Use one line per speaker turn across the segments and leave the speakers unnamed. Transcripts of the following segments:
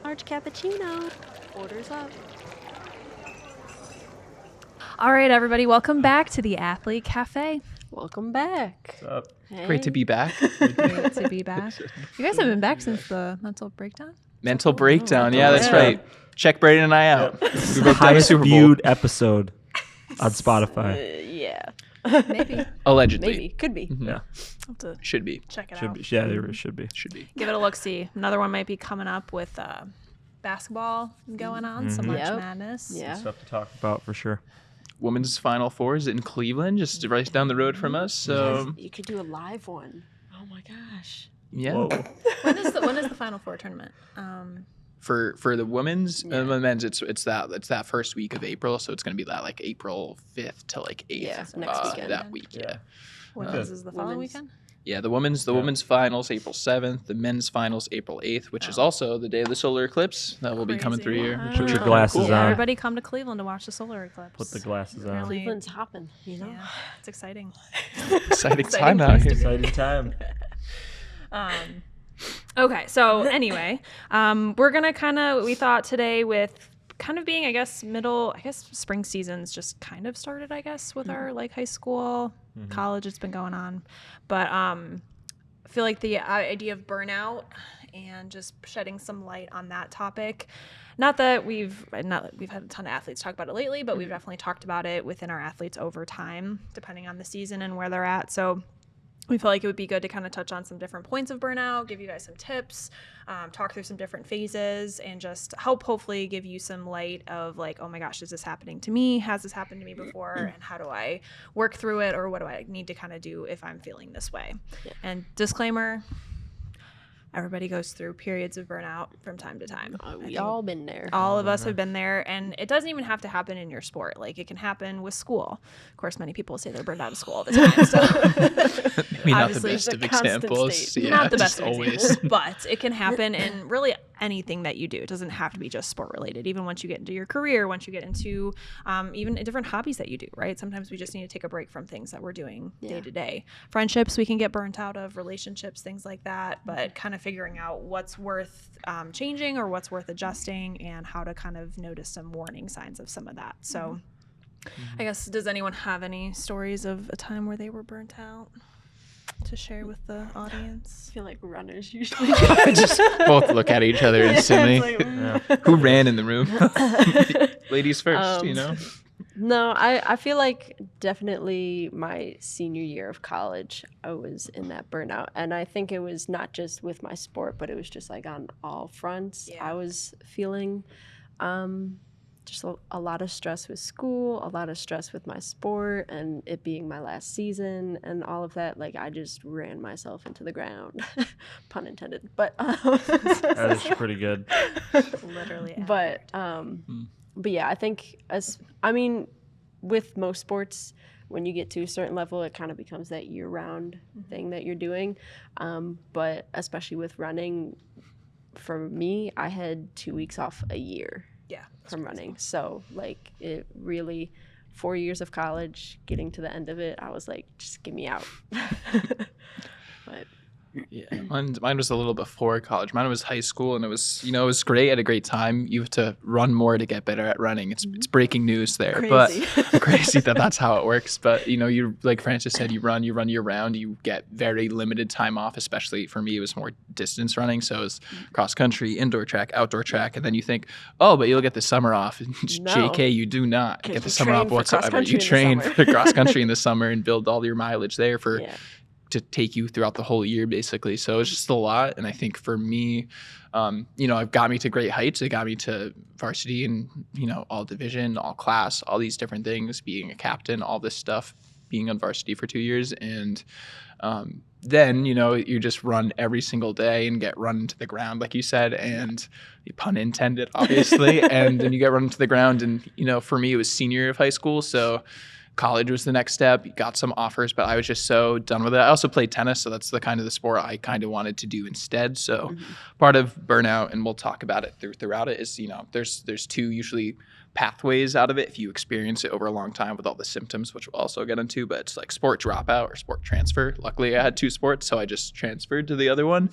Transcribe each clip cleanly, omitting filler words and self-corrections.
Large cappuccino. Orders up.
All right, everybody, welcome back to the Athlete Cafe.
Welcome back.
What's up?
Hey.
Great to be back.
Great to be back. You guys have been back since the mental breakdown?
Mental breakdown.
Oh,
Yeah, that's
yeah.
right. Check Braden and I out.
Yep.
We
The
broke down the
highest
Super Bowl.
viewed episode on Spotify.
Yeah.
Maybe.
Allegedly.
Maybe. Could be.
Mhm.
Yeah,
I'll have to
Should be.
check it
should
out.
be. Yeah, there should be.
Should be.
Give it a look-see. Another one might be coming up with basketball going on, some March
Yep.
Madness.
Yeah.
Stuff to talk about for sure.
Women's Final Four is in Cleveland, just right down the road from us. So,
You could do a live one. Oh my gosh.
yeah.
Whoa.
When is the Final Four tournament?
For the women's
Yeah.
and the men's, it's that first week of April. So it's gonna be that like April 5th to like 8th.
Yeah, next weekend.
That week. Yeah.
Women's is the following
Women's.
weekend?
Yeah, the women's finals April 7th, the men's finals April 8th, which is also the day of the solar eclipse that will be coming through here.
Crazy.
which will
Put
be
your
kinda
glasses
cool.
Yeah,
on.
everybody come to Cleveland to watch the solar eclipse.
Put the glasses on.
Really-
Cleveland's hopping, you know?
Yeah, it's exciting.
Exciting
Exciting
time out
place to
here.
be.
Exciting time.
Okay, so anyway, we're gonna we thought today with kind of being, I guess, spring season's just kind of started, I guess, with our like high school, college, it's been going on. But I feel like the idea of burnout and just shedding some light on that topic. Not that we've had a ton of athletes talk about it lately, but we've definitely talked about it within our athletes over time, depending on the season and where they're at. So we feel like it would be good to kind of touch on some different points of burnout, give you guys some tips, talk through some different phases, and just hopefully give you some light of like, oh my gosh, is this happening to me? Has this happened to me before? And how do I work through it? Or what do I need to kind of do if I'm feeling this way?
Yeah.
And disclaimer, everybody goes through periods of burnout from time to time.
We all been there.
All of us have been there, and it doesn't even have to happen in your sport. Like, it can happen with school. Of course, many people say they're burned out of school all the time. So
Maybe not the
Obviously,
best
it's
of
a constant
examples.
state.
Yeah,
not the
just
best of
always.
examples, but it can happen in really anything that you do. It doesn't have to be just sport related. Even once you get into your career, once you get into even different hobbies that you do, right? Sometimes we just need to take a break from things that we're doing day to day. Friendships we can get burnt out of, relationships, things like that, but kind of figuring out what's worth changing or what's worth adjusting, and how to kind of notice some warning signs of some of that. So I guess, does anyone have any stories of a time where they were burnt out to share with the audience?
I feel like runners usually.
Just both look at each other instantly.
It's like,
Yeah.
Who ran in the room? Ladies first, you know?
No, I feel like definitely my senior year of college, I was in that burnout. And I think it was not just with my sport, but it was just like on all fronts.
Yeah.
I was feeling just a lot of stress with school, a lot of stress with my sport, and it being my last season and all of that. Like, I just ran myself into the ground, pun intended. But
That is pretty good.
Literally.
but yeah, I think with most sports, when you get to a certain level, it kind of becomes that year-round thing that you're doing. But especially with running, for me, I had 2 weeks off a year from running. So like, it really, 4 years of college, getting to the end of it, I was like, just get me out. But
Yeah, mine was a little before college. Mine was high school, and it was great. I had a great time. You have to run more to get better at running. It's breaking news there,
Crazy.
but crazy that's how it works. But you, like Francis said, you run year round. You get very limited time off. Especially for me, it was more distance running. So it was cross country, indoor track, outdoor track, and then you think, oh, but you'll get the summer off.
No.
JK, you do not
'Cause
get the
you
summer
train
off
for
whatsoever.
cross-country
You
in the
train
summer.
for cross country in the summer and build all your mileage there for.
yeah.
To take you throughout the whole year, basically. So it's just a lot. And I think for me, it got me to great heights. It got me to varsity and, all division, all class, all these different things, being a captain, all this stuff, being on varsity for 2 years. And then, you just run every single day and get run into the ground, like you said, and pun intended, obviously. And then you get run into the ground. And, for me, it was senior year of high school. So college was the next step. Got some offers, but I was just so done with it. I also played tennis, so that's the kind of the sport I kind of wanted to do instead. So part of burnout, and we'll talk about it throughout it, is there's two usually pathways out of it if you experience it over a long time with all the symptoms, which we'll also get into. But it's like sport dropout or sport transfer. Luckily, I had two sports, so I just transferred to the other one.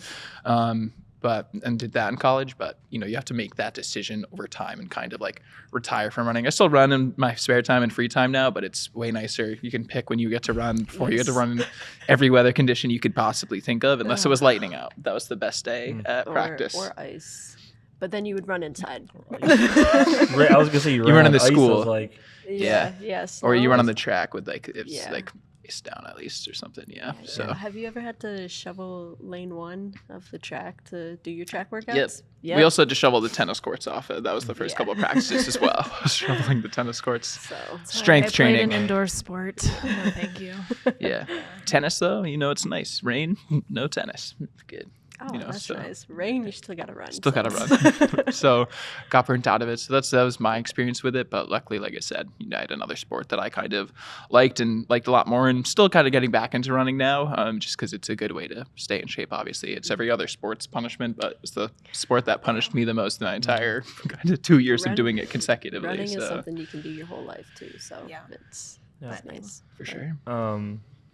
and did that in college. But, you know, you have to make that decision over time and kind of like retire from running. I still run in my spare time and free time now, but it's way nicer. You can pick when you get to run before you get to run in every weather condition you could possibly think of, unless it was lightning out. That was the best day at practice.
Or ice. But then you would run inside.
I was gonna say you
run
run
in the
ice, I was
school.
like,
Yes.
Or you run on the track with like, it's
Yeah.
like ice down at least or something. Yeah. So
Have you ever had to shovel lane 1 of the track to do your track workouts?
Yep.
Yep.
We also had to shovel the tennis courts off. That was the first couple of practices as well. I was shoveling the tennis courts.
So
Strength
I played
training.
an indoor sport. No, thank you.
Yeah. Tennis though, you know, it's nice. Rain, no tennis. Good.
oh,
you know,
that's
so-
nice. Rain, you still gotta run.
Still
so.
gotta run. So got burnt out of it. So that was my experience with it. But luckily, like I said, you know, I had another sport that I kind of liked a lot more, and still kind of getting back into running now, just because it's a good way to stay in shape. Obviously, it's every other sport's punishment, but it's the sport that punished me the most in my entire kind of 2 years of doing it consecutively.
Running is
So
something you can do your whole life too. So
Yeah.
it's
Yeah.
nice.
for sure.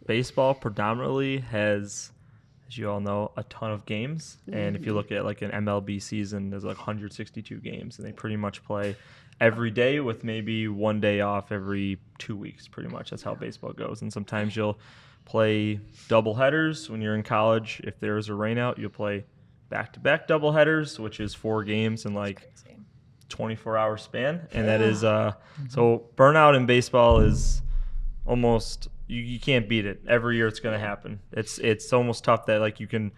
baseball predominantly has, as you all know, a ton of games. And if you look at like an MLB season, there's like 162 games, and they pretty much play every day with maybe one day off every 2 weeks. Pretty much that's how baseball goes. And sometimes you'll play double headers when you're in college. If there's a rainout, you'll play back-to-back double headers, which is 4 games in like 24-hour span. And that is so burnout in baseball is almost you can't beat it. Every year it's going to happen. It's almost tough that like you can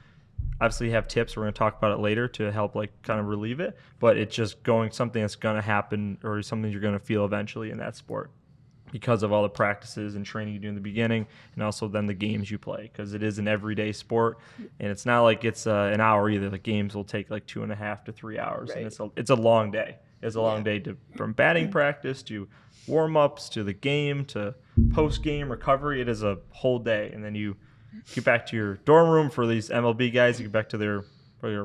obviously have tips, we're going to talk about it later, to help like kind of relieve it, but it's just going something that's going to happen or something you're going to feel eventually in that sport because of all the practices and training you do in the beginning, and also then the games you play, because it is an everyday sport, and it's not like it's an hour either. The games will take like 2.5 to 3 hours, and it's a long day. It's a long day from batting practice to warm-ups to the game to post-game recovery. It is a whole day, and then you get back to your dorm room. For these MLB guys, you get back to their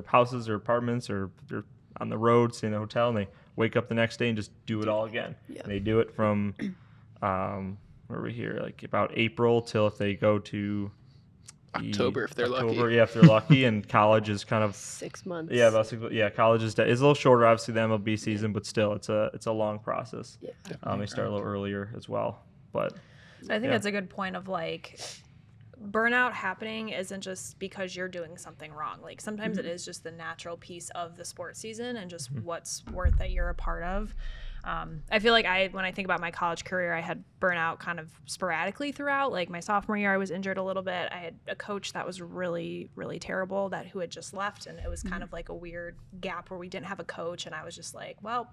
houses or apartments, or they're on the road, stay in a hotel, and they wake up the next day and just do it all again.
Yeah.
And they do it from where are we here, like about April till if they go to
October if they're lucky.
Yeah, if they're lucky. And college is kind of
6 months.
yeah, about 6. Yeah, college is a little shorter, obviously, the MLB season, but still, it's a long process.
Yeah.
They start a little earlier as well, but
I think
Yeah.
that's a good point of like burnout happening isn't just because you're doing something wrong. Like sometimes it is just the natural piece of the sports season and just what sport that you're a part of. I feel like when I think about my college career, I had burnout kind of sporadically throughout. Like my sophomore year, I was injured a little bit. I had a coach that was really, really terrible who had just left. And it was kind of like a weird gap where we didn't have a coach. And I was just like, well,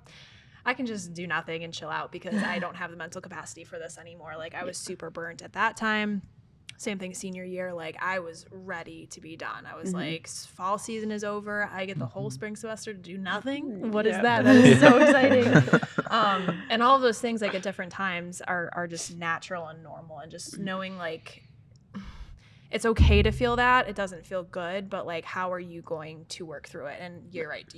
I can just do nothing and chill out because I don't have the mental capacity for this anymore. Like I was super burnt at that time. Same thing senior year, like I was ready to be done. I was like, fall season is over. I get the whole spring semester to do nothing. What is that? That is so exciting. And all of those things like at different times are just natural and normal, and just knowing like it's okay to feel that. It doesn't feel good, but like how are you going to work through it? And you're right.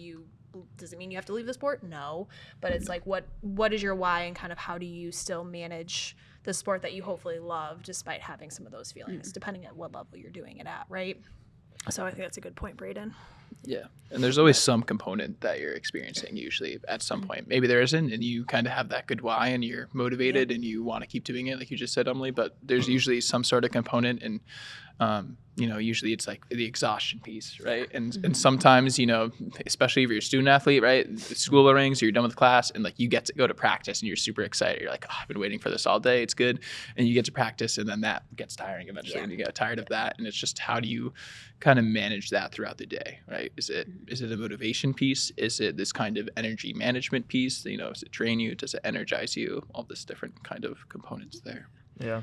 Does it mean you have to leave the sport? No. But it's like what is your why, and kind of how do you still manage the sport that you hopefully love despite having some of those feelings, depending on what level you're doing it at, right? So I think that's a good point, Braden.
Yeah. And there's always some component that you're experiencing usually at some point. Maybe there isn't, and you kind of have that good why and you're motivated and you want to keep doing it, like you just said, Emily, but there's usually some sort of component, and usually it's like the exhaustion piece, right? And sometimes, especially if you're a student athlete, right? The school rings, or you're done with class, and like you get to go to practice and you're super excited. You're like, oh, I've been waiting for this all day. It's good. And you get to practice, and then that gets tiring eventually, and you get tired of that. And it's just, how do you kind of manage that throughout the day, right? Is it a motivation piece? Is it this kind of energy management piece? Does it drain you? Does it energize you? All this different kind of components there.
yeah,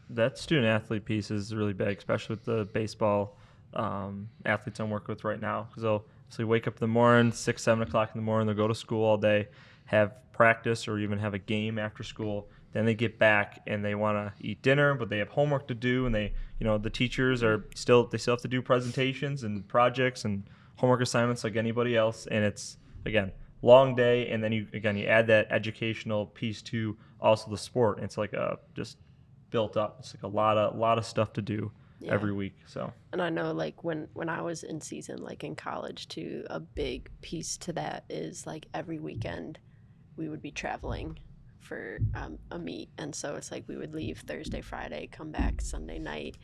that student athlete piece is really big, especially with the baseball athletes I'm working with right now, because they'll wake up in the morning, 6, 7 o'clock in the morning, they'll go to school all day, have practice or even have a game after school. Then they get back and they want to eat dinner, but they have homework to do, and the teachers still have to do presentations and projects and homework assignments like anybody else. And it's, again, long day. And then you add that educational piece to also the sport. And it's like just built up. It's like a lot of stuff to do every week. So
And I know like when I was in season, like in college too, a big piece to that is like every weekend we would be traveling for a meet. And so it's like we would leave Thursday, Friday, come back Sunday night,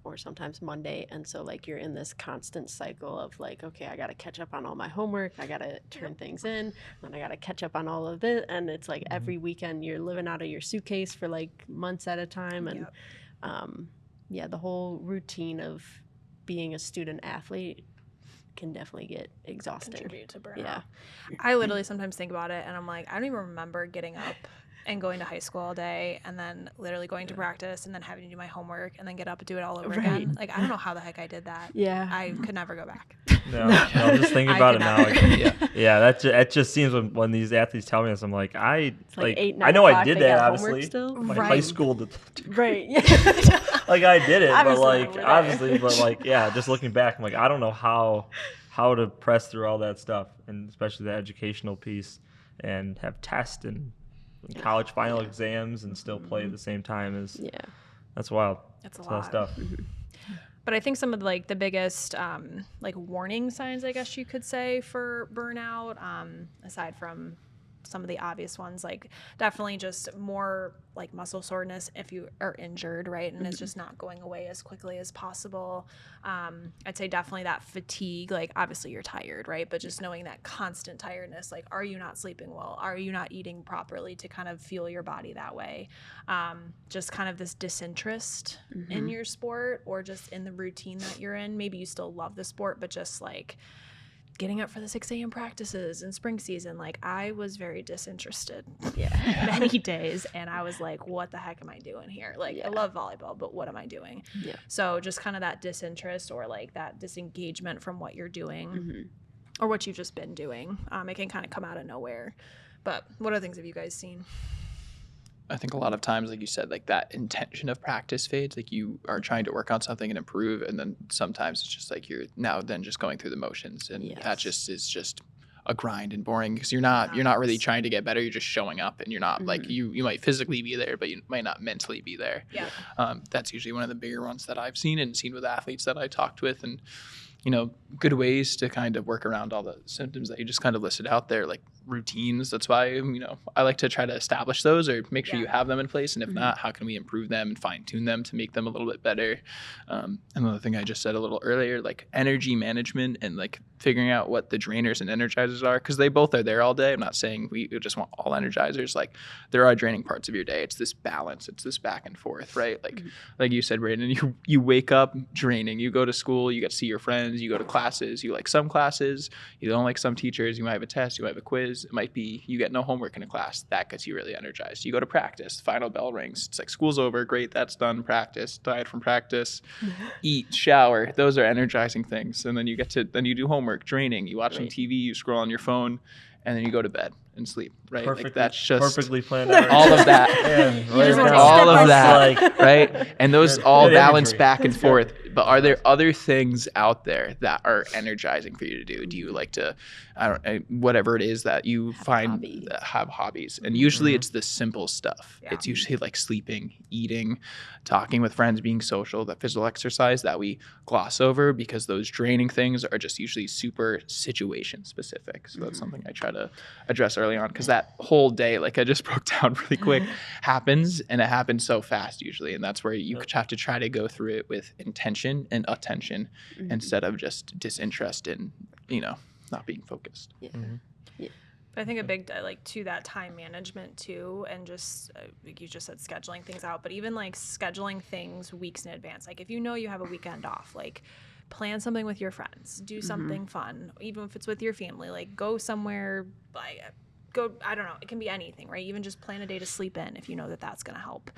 or sometimes Monday. And so like you're in this constant cycle of like, okay, I got to catch up on all my homework. I got to turn things in, and I got to catch up on all of this. And it's like every weekend you're living out of your suitcase for like months at a time. And yeah, the whole routine of being a student athlete can definitely get exhausting.
Contribute to burnout.
Yeah.
I literally sometimes think about it and I'm like, I don't even remember getting up and going to high school all day and then literally going to practice and then having to do my homework and then get up and do it all over again. Like, I don't know how the heck I did that.
Yeah.
I could never go back.
no, just thinking
I
about it
could
now.
not.
Like, that just seems when these athletes tell me this, I'm like,
It's like 8, 9
I know I
o'clock,
did
they
that
got homework
obviously.
still?
My
Right.
high school,
Right.
like I did it, but
Obviously,
like
we're there.
obviously, but like just looking back, I'm like, I don't know how to press through all that stuff, and especially the educational piece, and have tests and college final exams and still play at the same time is that's wild.
It's a
lot of
lot.
stuff.
But I think some of like the biggest like warning signs, I guess you could say, for burnout, aside from some of the obvious ones, like definitely just more like muscle soreness if you are injured, right? And it's just not going away as quickly as possible. I'd say definitely that fatigue, like obviously you're tired, right? But just knowing that constant tiredness, like are you not sleeping well? Are you not eating properly to kind of fuel your body that way? Just kind of this disinterest in your sport or just in the routine that you're in. Maybe you still love the sport, but just like getting up for the 6 a.m. practices in spring season, like I was very disinterested many days. And I was like, what the heck am I doing here? Like I love volleyball, but what am I doing? Yeah. So just kind of that disinterest or like that disengagement from what you're doing or what you've just been doing. It can kind of come out of nowhere. But what other things have you guys seen?
I think a lot of times, like you said, like that intention of practice fades. Like you are trying to work on something and improve, and then sometimes it's just like you're now then just going through the motions, and that just is just a grind and boring because you're not really trying to get better. You're just showing up, and you're not like you might physically be there, but you might not mentally be there. Yeah, that's usually one of the bigger ones that I've seen with athletes that I talked with, and good ways to kind of work around all the symptoms that you just kind of listed out there, like routines. That's why, I like to try to establish those or make sure you have them in place. And if not, how can we improve them and fine tune them to make them a little bit better? Another thing I just said a little earlier, like energy management and like figuring out what the drainers and energizers are, because they both are there all day. I'm not saying we just want all energizers. Like there are draining parts of your day. It's this balance. It's this back and forth, right? Like you said, Brayden, you wake up draining. You go to school, you get to see your friends, you go to classes, you like some classes, you don't like some teachers, you might have a test, you might have a quiz. It might be you get no homework in a class. That gets you really energized. You go to practice, final bell rings. It's like school's over, great, that's done. Practice, tired from practice, eat, shower. Those are energizing things. And then you do homework, draining. You watch some TV, you scroll on your phone, and then you go to bed and sleep, right? Like that's just
perfectly planned out.
all of that. All of that, right? And those all balance back and forth. But are there other things out there that are energizing for you to do? Do you like to, whatever it is that you find that have hobbies? And usually it's the simple stuff. Yeah. It's usually like sleeping, eating, talking with friends, being social, that physical exercise that we gloss over because those draining things are just usually super situation specific. So that's something I try to address early on, because that whole day, like I just broke down really quick, happens, and it happens so fast usually. And that's where you have to try to go through it with intention and attention instead of just disinterest in, not being focused.
Yeah.
But I think a big, like, to that time management too, and just like you just said, scheduling things out, but even like scheduling things weeks in advance. Like if you have a weekend off, like plan something with your friends, do something fun, even if it's with your family, like go somewhere, I don't know, it can be anything, right? Even just plan a day to sleep in if you know that that's going to help.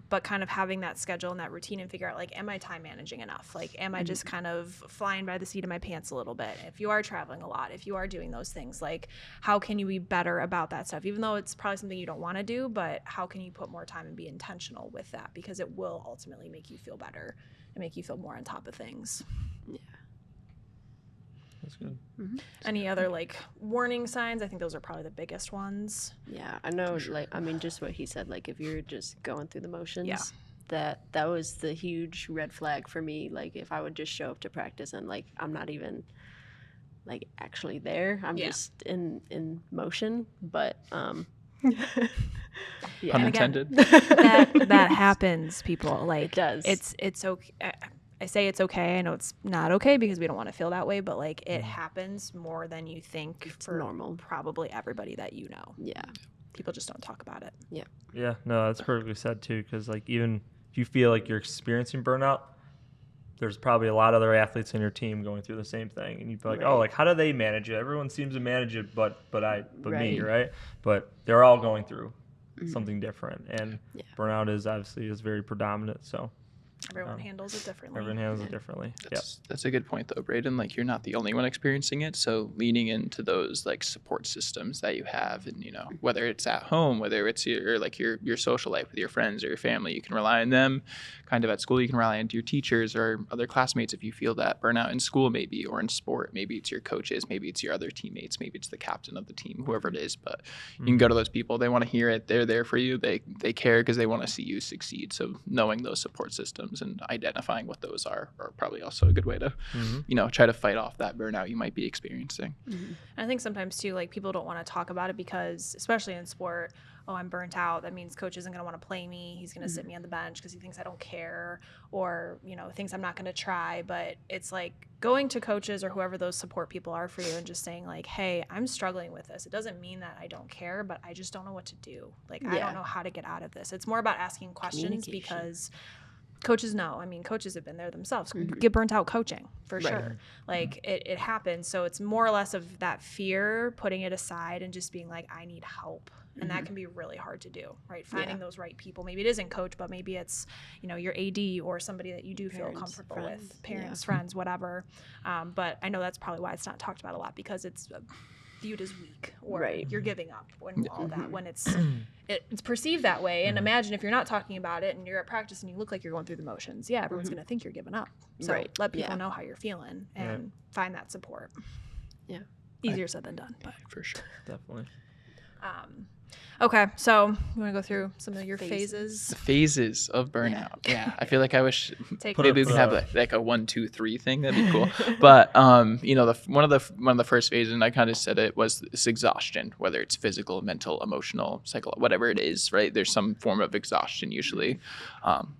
But kind of having that schedule and that routine and figure out, like, am I time managing enough? Like, am I just kind of flying by the seat of my pants a little bit? If you are traveling a lot, if you are doing those things, like, how can you be better about that stuff? Even though it's probably something you don't want to do, but how can you put more time and be intentional with that? Because it will ultimately make you feel better and make you feel more on top of things.
Yeah.
That's good.
Any other like warning signs? I think those are probably the biggest ones.
Yeah, I know. Like, I mean, just what he said. Like, if you're just going through the motions, that was the huge red flag for me. Like if I would just show up to practice and like I'm not even like actually there, I'm just in motion. But yeah.
Pun
And again,
intended.
that happens, people. Like
It does.
It's okay. I say it's okay. I know it's not okay because we don't want to feel that way, but like it happens more than you think for
normal.
probably everybody that you know.
Yeah.
People just don't talk about it.
Yeah, no, that's perfectly said too. Because like even if you feel like you're experiencing burnout, there's probably a lot of other athletes in your team going through the same thing, and you'd be like, oh, like how do they manage it? Everyone seems to manage it, but me, right? But they're all going through something different, and burnout is obviously very predominant. So
Everyone handles it differently.
everyone handles it differently.
That's a good point though, Braden. Like you're not the only one experiencing it. So leaning into those like support systems that you have, and whether it's at home, whether it's your social life with your friends or your family, you can rely on them. Kind of at school, you can rely on your teachers or other classmates if you feel that burnout in school, maybe, or in sport. Maybe it's your coaches, maybe it's your other teammates, maybe it's the captain of the team, whoever it is. But you can go to those people. They want to hear it. They're there for you. They care because they want to see you succeed. So knowing those support systems and identifying what those are probably also a good way to, try to fight off that burnout you might be experiencing.
I think sometimes too, like people don't want to talk about it because, especially in sport, oh, I'm burnt out. That means coach isn't going to want to play me. He's going to sit me on the bench because he thinks I don't care, or thinks I'm not going to try. But it's like going to coaches or whoever those support people are for you and just saying like, hey, I'm struggling with this. It doesn't mean that I don't care, but I just don't know what to do. Like I don't know how to get out of this. It's more about asking questions because coaches know. I mean, coaches have been there themselves. Get burnt out coaching for sure. Like it happens. So it's more or less of that fear, putting it aside and just being like, I need help. And that can be really hard to do, right? Finding those right people. Maybe it isn't coach, but maybe it's, your AD or somebody that you do feel comfortable with, parents, friends, whatever. But I know that's probably why it's not talked about a lot, because it's viewed as weak, or you're giving up and all that, when it's perceived that way. And imagine if you're not talking about it and you're at practice and you look like you're going through the motions. Yeah, everyone's going to think you're giving up. So let people know how you're feeling and find that support. Yeah. Easier said than done, but
for sure.
Definitely.
Okay, so you want to go through some of your phases?
The phases of burnout. Yeah, I feel like I wish
Take
maybe we could have like a 1, 2, 3 thing. That'd be cool. But one of the first phases, and I kind of said it, was this exhaustion, whether it's physical, mental, emotional, psychological, whatever it is. Right? There's some form of exhaustion usually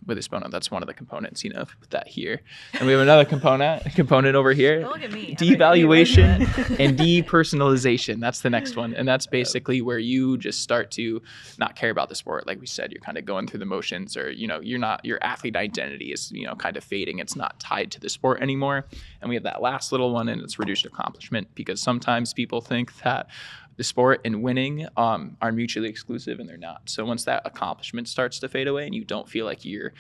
with this burnout. That's one of the components. Put that here, and we have another component over here.
Don't look at me.
Devaluation and depersonalization. That's the next one, and that's basically where you just start to not care about the sport. Like we said, you're kind of going through the motions, or your athlete identity is kind of fading. It's not tied to the sport anymore. And we have that last little one, and it's reduced accomplishment, because sometimes people think that the sport and winning are mutually exclusive, and they're not. So once that accomplishment starts to fade away and you don't feel like you're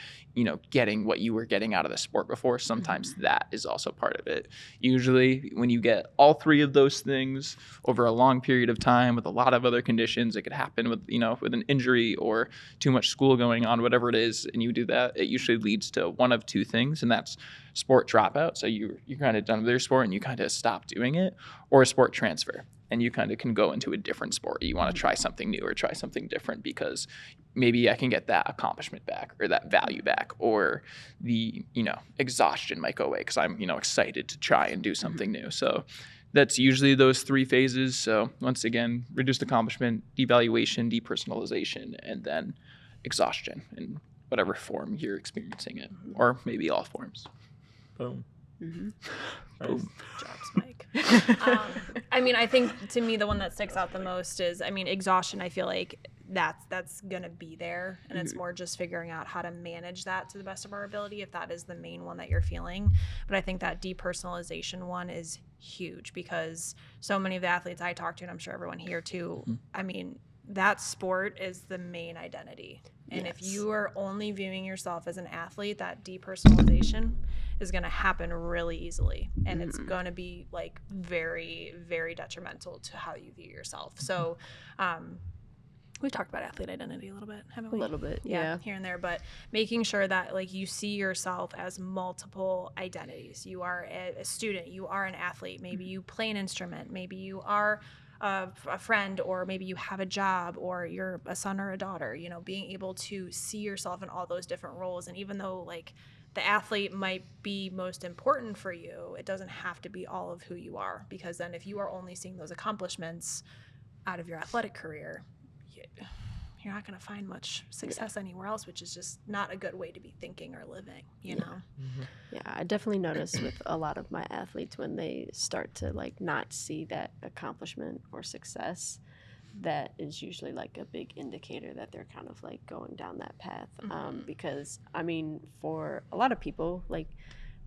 getting what you were getting out of the sport before, sometimes that is also part of it. Usually when you get all three of those things over a long period of time with a lot of other conditions, it could happen with with an injury or too much school going on, whatever it is, and you do that, it usually leads to one of two things, and that's sport dropout. So you're kind of done with your sport and you kind of stop doing it, or a sport transfer. And you kind of can go into a different sport. You want to try something new or try something different, because maybe I can get that accomplishment back, or that value back, or the, exhaustion might go away because I'm, excited to try and do something new. So that's usually those 3 phases. So once again, reduced accomplishment, devaluation, depersonalization, and then exhaustion in whatever form you're experiencing it, or maybe all forms.
Boom.
Boom.
Jobs, Mike. I think to me the one that sticks out the most is, exhaustion. I feel like that's gonna be there, and it's more just figuring out how to manage that to the best of our ability, if that is the main one that you're feeling. But I think that depersonalization one is huge, because so many of the athletes I talk to, and I'm sure everyone here too, that sport is the main identity. And if you are only viewing yourself as an athlete, that depersonalization is going to happen really easily. And it's going to be very, very detrimental to how you view yourself. So we've talked about athlete identity a little bit, haven't
A
we?
little bit, yeah.
Here and there, but making sure that like you see yourself as multiple identities. You are a student, you are an athlete, maybe you play an instrument, maybe you are a friend, or maybe you have a job, or you're a son or a daughter. You know, being able to see yourself in all those different roles, and even though like the athlete might be most important for you, it doesn't have to be all of who you are, because then if you are only seeing those accomplishments out of your athletic career, you're not going to find much success anywhere else, which is just not a good way to be thinking or living, you know?
Yeah, I definitely notice with a lot of my athletes when they start to like not see that accomplishment or success, that is usually like a big indicator that they're kind of like going down that path. Because I mean, for a lot of people, like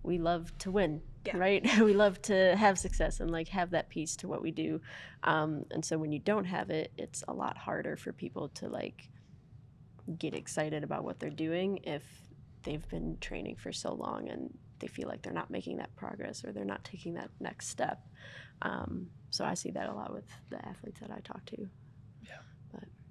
we love to win, right? We love to have success and like have that piece to what we do. And so when you don't have it, it's a lot harder for people to like get excited about what they're doing if they've been training for so long and they feel like they're not making that progress or they're not taking that next step. So I see that a lot with the athletes that I talk to.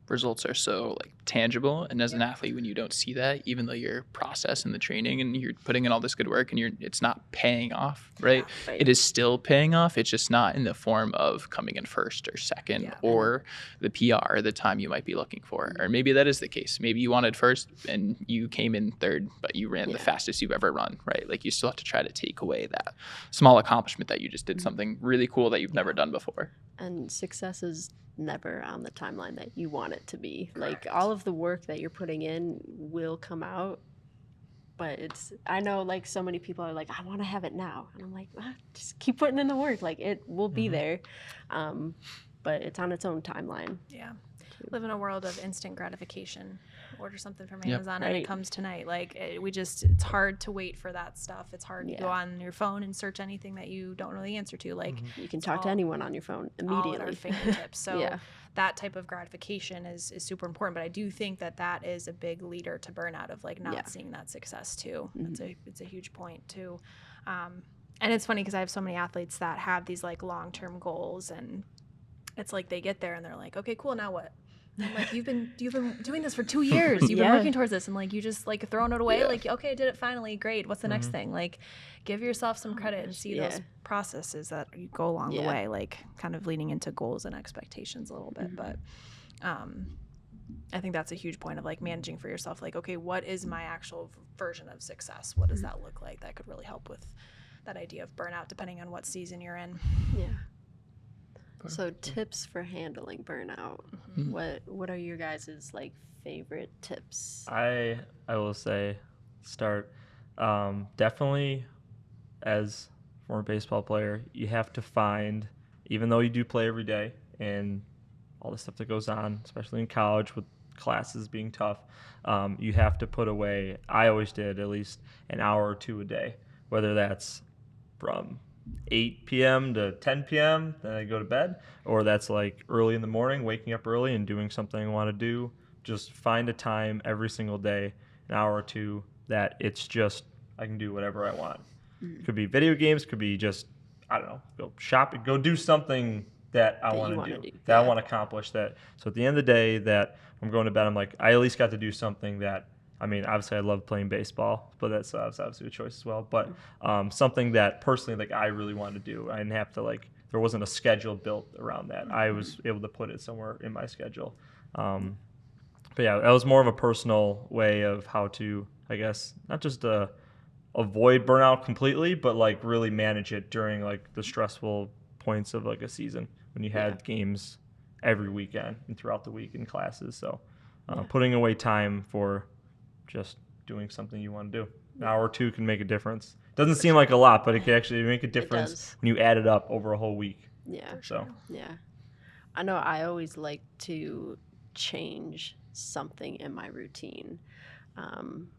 Results are so like tangible, and as an athlete, when you don't see that, even though your process and the training and you're putting in all this good work and it's not paying off, right?
Right.
It is still paying off. It's just not in the form of coming in first or second or the PR the time you might be looking for. Or maybe that is the case. Maybe you wanted first and you came in third, but you ran the fastest you've ever run, right? Like you still have to try to take away that small accomplishment that you just did something really cool that you've never done before.
And success is never on the timeline that you want it to be. Correct. Like all of the work that you're putting in will come out, but I know like so many people are like, I want to have it now, and I'm like, just keep putting in the work, like it will be there, but it's on its own timeline.
Live in a world of instant gratification. Order something from Amazon and it comes tonight. Like it's hard to wait for that stuff. It's hard to go on your phone and search anything that you don't know the answer to. Like
you can talk to anyone on your phone immediately.
All at our fingertips. So that type of gratification is super important. But I do think that is a big leader to burnout of like not seeing that success too. It's a huge point too. And it's funny because I have so many athletes that have these like long-term goals, and it's like they get there and they're like, okay, cool, now what? I'm like, you've been doing this for 2 years. You've been working towards this, and like you just like throwing it away. Like, okay, I did it finally. Great. What's the next thing? Like, give yourself some credit and see those processes that you go along the way. Like, kind of leaning into goals and expectations a little bit. But I think that's a huge point of like managing for yourself. Like, okay, what is my actual version of success? What does that look like? That could really help with that idea of burnout, depending on what season you're in.
Yeah. So tips for handling burnout. What are your guys' like favorite tips?
I will say start definitely as a former baseball player, you have to find, even though you do play every day and all the stuff that goes on, especially in college with classes being tough, you have to put away, I always did, at least an hour or two a day, whether that's from 8 p.m. to 10 p.m., then I go to bed, or that's like early in the morning, waking up early and doing something I want to do. Just find a time every single day, an hour or two, that it's just, I can do whatever I want. Could be video games, could be just, I don't know, go shopping, go do something that I want to do, that I want to accomplish that. So at the end of the day that I'm going to bed, I'm like, I at least got to do something that, I mean, obviously I love playing baseball, but that's obviously a choice as well. But something that personally, like, I really wanted to do. I didn't have to, like, there wasn't a schedule built around that. I was able to put it somewhere in my schedule. But yeah, that was more of a personal way of how to, I guess, not just avoid burnout completely, but like really manage it during like the stressful points of like a season when you had games every weekend and throughout the week in classes. So putting away time for just doing something you want to do. An hour or two can make a difference. Doesn't seem like a lot, but it can actually make a difference when you add it up over a whole week.
I know I always like to change something in my routine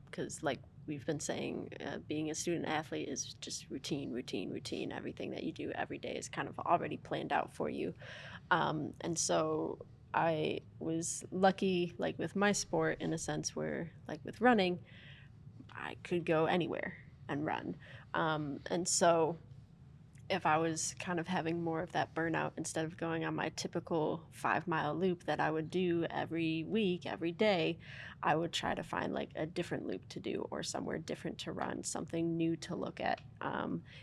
because like we've been saying, being a student athlete is just routine. Everything that you do every day is kind of already planned out for you. And so I was lucky, like with my sport, in a sense where, like with running, I could go anywhere and run. And so if I was kind of having more of that burnout, instead of going on my typical 5 mile loop that I would do every week, every day, I would try to find like a different loop to do or somewhere different to run, something new to look at.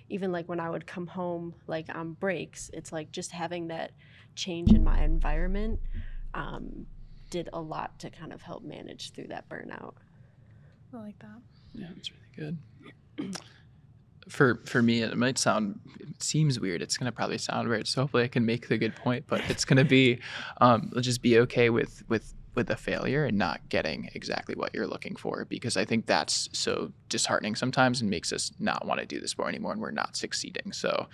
Even like when I would come home, like on breaks, it's like just having that change in my environment did a lot to kind of help manage through that burnout.
I like that.
Yeah, it's really good. For me, it seems weird. It's gonna probably sound weird. So hopefully I can make the good point, but it's gonna be, just be okay with the failure and not getting exactly what you're looking for, because I think that's so disheartening sometimes and makes us not want to do the sport anymore, and we're not succeeding. So,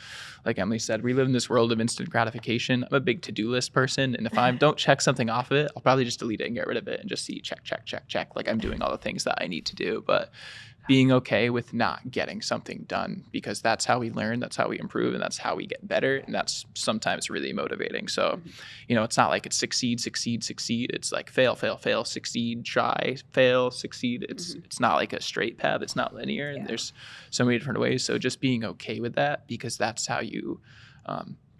like Emily said, we live in this world of instant gratification. I'm a big to-do list person, and if I don't check something off of it, I'll probably just delete it and get rid of it and just see check, check, check, check. Like I'm doing all the things that I need to do, but being okay with not getting something done, because that's how we learn, that's how we improve, and that's how we get better. And that's sometimes really motivating. So, it's not like it's succeed, succeed, succeed. It's like fail, fail, fail, succeed, try, fail, succeed. It's not like a straight path. It's not linear. And there's so many different ways. So just being okay with that, because that's how you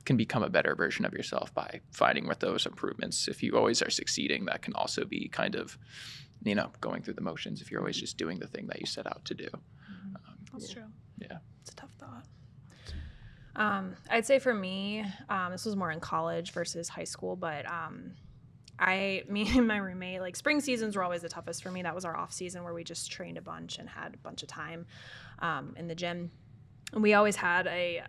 can become a better version of yourself, by finding with those improvements. If you always are succeeding, that can also be kind of going through the motions if you're always just doing the thing that you set out to do.
That's true.
Yeah.
It's a tough thought. I'd say for me, this was more in college versus high school, but me and my roommate, like spring seasons were always the toughest for me. That was our off season where we just trained a bunch and had a bunch of time in the gym. And we always had a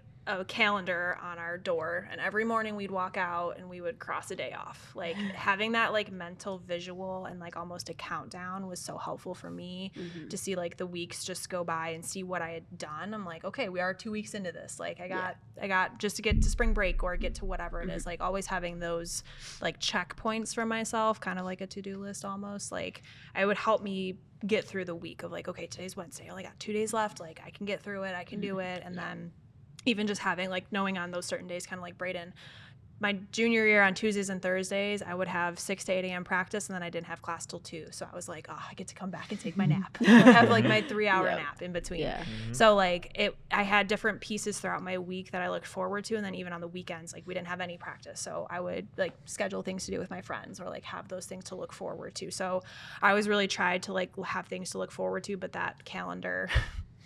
calendar on our door, and every morning we'd walk out and we would cross a day off. Like having that like mental visual and like almost a countdown was so helpful for me to see like the weeks just go by and see what I had done. I'm like, okay, we are 2 weeks into this. Like I got just to get to spring break or get to whatever it is, like always having those like checkpoints for myself, kind of like a to-do list almost. Like it would help me get through the week of like, okay, today's Wednesday, I only got 2 days left. Like I can get through it. I can do it. And then even just having like knowing on those certain days, kind of like Braden, my junior year on Tuesdays and Thursdays, I would have 6 to 8 a.m. practice, and then I didn't have class till 2. So I was like, oh, I get to come back and take my nap. I have like my 3-hour nap in between. Yeah. So like I had different pieces throughout my week that I looked forward to. And then even on the weekends, like we didn't have any practice. So I would like schedule things to do with my friends or like have those things to look forward to. So I always really tried to like have things to look forward to, but that calendar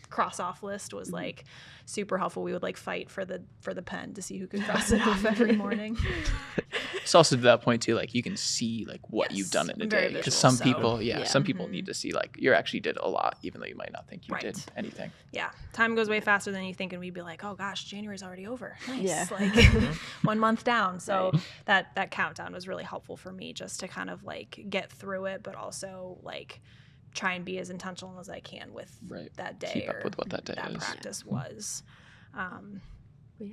cross off list was like super helpful. We would like fight for the pen to see who could cross it off every morning.
It's also to that point too, like you can see like what you've done in a day, because some people need to see like you actually did a lot, even though you might not think you did anything.
Yeah, time goes way faster than you think, and we'd be like, oh gosh, January's already over. Nice.
Yeah.
Like 1 month down. So that countdown was really helpful for me, just to kind of like get through it, but also like try and be as intentional as I can with that day.
Keep up with what that day
that
is.
practice was.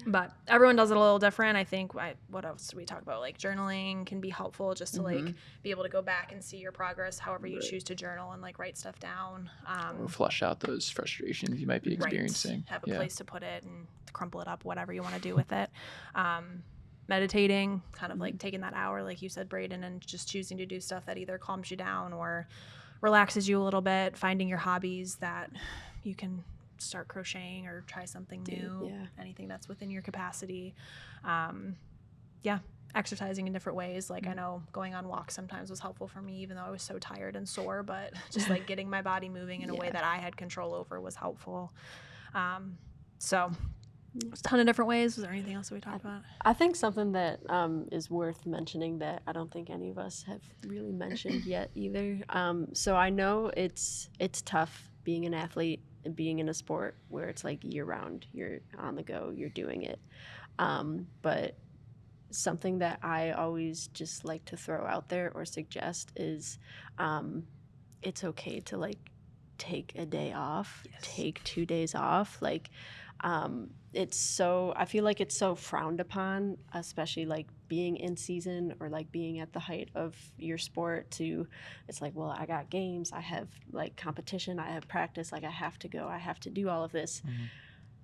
But everyone does it a little different. I think what else did we talk about? Like journaling can be helpful, just to like be able to go back and see your progress, however you choose to journal, and like write stuff down.
Or flush out those frustrations you might be experiencing.
Have a place to put it and crumple it up, whatever you want to do with it. Meditating, kind of like taking that hour, like you said, Braden, and just choosing to do stuff that either calms you down or relaxes you a little bit, finding your hobbies that you can start crocheting or try something new, anything that's within your capacity. Exercising in different ways. Like I know going on walks sometimes was helpful for me, even though I was so tired and sore, but just like getting my body moving in a way that I had control over was helpful. So there's a ton of different ways. Was there anything else that we talked about?
I think something that is worth mentioning that I don't think any of us have really mentioned yet either. So I know it's tough being an athlete and being in a sport where it's like year round, you're on the go, you're doing it. But something that I always just like to throw out there or suggest is it's okay to like take a day off, take 2 days off. Like I feel like it's so frowned upon, especially like being in season or like being at the height of your sport it's like, well, I got games, I have like competition, I have practice, like I have to go, I have to do all of this.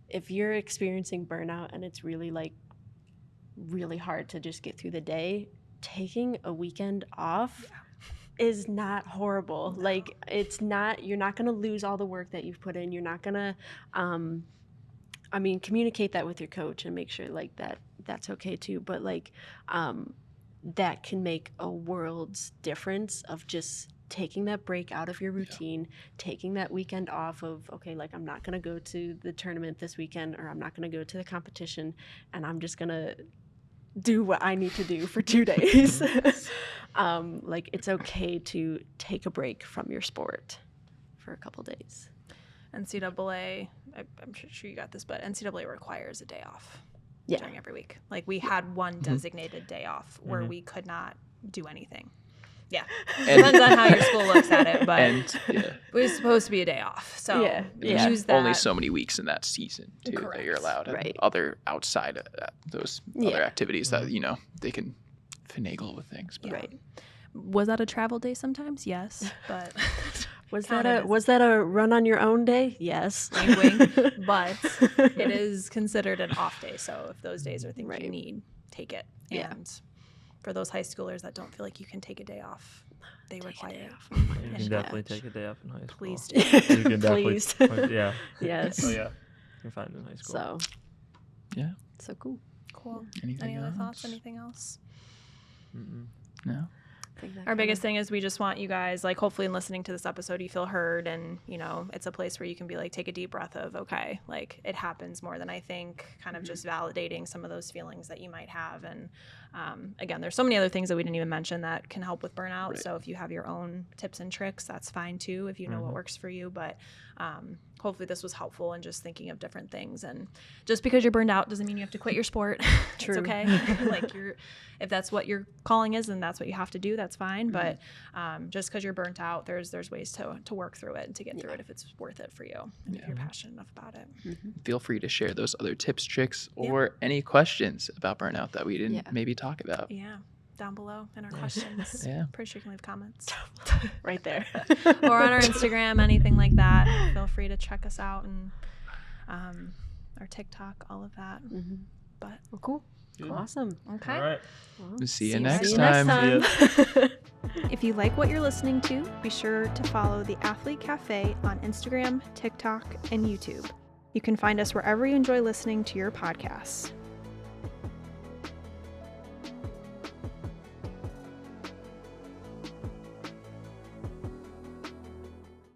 If you're experiencing burnout and it's really like really hard to just get through the day, taking a weekend off is not horrible. No. Like you're not going to lose all the work that you've put in. You're not going to I mean, communicate that with your coach and make sure like that's okay too. But like, that can make a world's difference of just taking that break out of your routine, taking that weekend off of, okay, like I'm not going to go to the tournament this weekend, or I'm not going to go to the competition, and I'm just going to do what I need to do for 2 days. Like, it's okay to take a break from your sport for a couple days.
NCAA, I'm sure you got this, but NCAA requires a day off
Yeah.
during every week. Like, we had one designated day off where we could not do anything. Yeah. Depends on how your school looks at it, but it was supposed to be a day off. So use that.
Only so many weeks in that season too that you're allowed. And
Right.
other outside of that, those other activities that, you know, they can finagle with things. But.
Right.
Was that a travel day sometimes? Yes, but
Was that a run on your own day? Yes.
wing, but it is considered an off day. So if those days are things you
Right.
need, take it.
Yeah.
And for those high schoolers that don't feel like you can take a day off, they require it.
You can definitely take a day off in high school.
Please do.
You can definitely.
Please.
Yeah.
Yes.
Oh yeah. You can find it in high school.
So.
Yeah.
So cool.
Cool.
Anything
Any other
else?
thoughts? Anything else?
No.
Our biggest thing is we just want you guys, like, hopefully in listening to this episode, you feel heard, and, you know, it's a place where you can be like, take a deep breath of, okay, like, it happens more than I think, kind of just validating some of those feelings that you might have. And again, there's so many other things that we didn't even mention that can help with burnout.
Right.
So if you have your own tips and tricks, that's fine too, if you know what works for you. But hopefully this was helpful in just thinking of different things. And just because you're burned out doesn't mean you have to quit your sport.
True.
It's okay. Like, if that's what your calling is and that's what you have to do, that's fine. But just because you're burnt out, there's ways to work through it and to get through it if it's worth it for you and if you're passionate enough about it.
Feel free to share those other tips, tricks, or any questions about burnout that we didn't maybe talk about.
Yeah, down below in our questions.
Yeah.
Pretty sure you can leave comments.
Right there.
Or on our Instagram, anything like that. Feel free to check us out, and our TikTok, all of that. But
Well, cool. Awesome.
okay.
All right.
We'll see you
See
next
you
time.
next time.
If you like what you're listening to, be sure to follow the Athlete Cafe on Instagram, TikTok, and YouTube. You can find us wherever you enjoy listening to your podcasts.